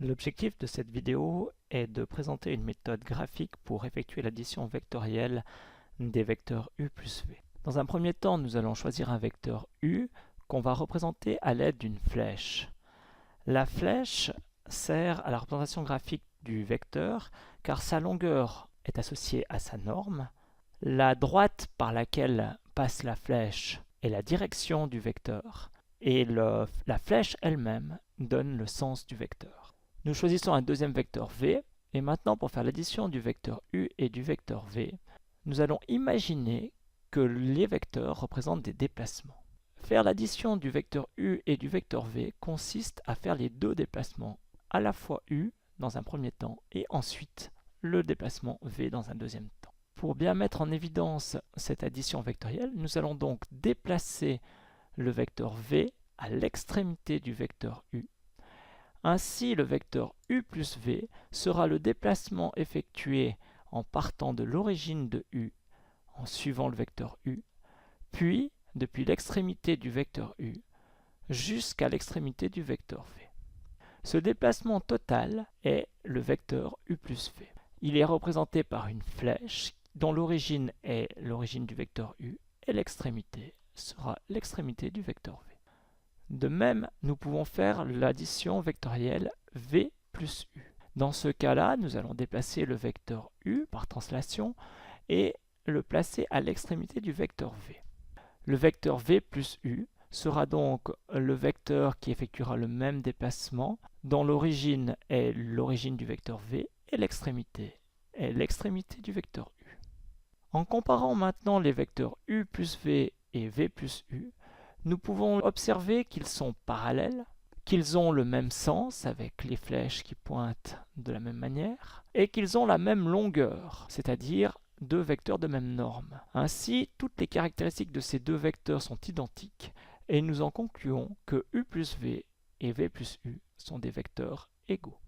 L'objectif de cette vidéo est de présenter une méthode graphique pour effectuer l'addition vectorielle des vecteurs u plus v. Dans un premier temps, nous allons choisir un vecteur u qu'on va représenter à l'aide d'une flèche. La flèche sert à la représentation graphique du vecteur car sa longueur est associée à sa norme. La droite par laquelle passe la flèche est la direction du vecteur et la flèche elle-même donne le sens du vecteur. Nous choisissons un deuxième vecteur v et maintenant pour faire l'addition du vecteur u et du vecteur v, nous allons imaginer que les vecteurs représentent des déplacements. Faire l'addition du vecteur u et du vecteur v consiste à faire les deux déplacements, à la fois u dans un premier temps et ensuite le déplacement v dans un deuxième temps. Pour bien mettre en évidence cette addition vectorielle, nous allons donc déplacer le vecteur v à l'extrémité du vecteur u. Ainsi, le vecteur u plus v sera le déplacement effectué en partant de l'origine de u, en suivant le vecteur u, puis depuis l'extrémité du vecteur u jusqu'à l'extrémité du vecteur v. Ce déplacement total est le vecteur u plus v. Il est représenté par une flèche dont l'origine est l'origine du vecteur u et l'extrémité sera l'extrémité du vecteur v. De même, nous pouvons faire l'addition vectorielle v plus u. Dans ce cas-là, nous allons déplacer le vecteur u par translation et le placer à l'extrémité du vecteur v. Le vecteur v plus u sera donc le vecteur qui effectuera le même déplacement, dont l'origine est l'origine du vecteur v et l'extrémité est l'extrémité du vecteur u. En comparant maintenant les vecteurs u plus v et v plus u, nous pouvons observer qu'ils sont parallèles, qu'ils ont le même sens avec les flèches qui pointent de la même manière, et qu'ils ont la même longueur, c'est-à-dire deux vecteurs de même norme. Ainsi, toutes les caractéristiques de ces deux vecteurs sont identiques, et nous en concluons que u plus v et v plus u sont des vecteurs égaux.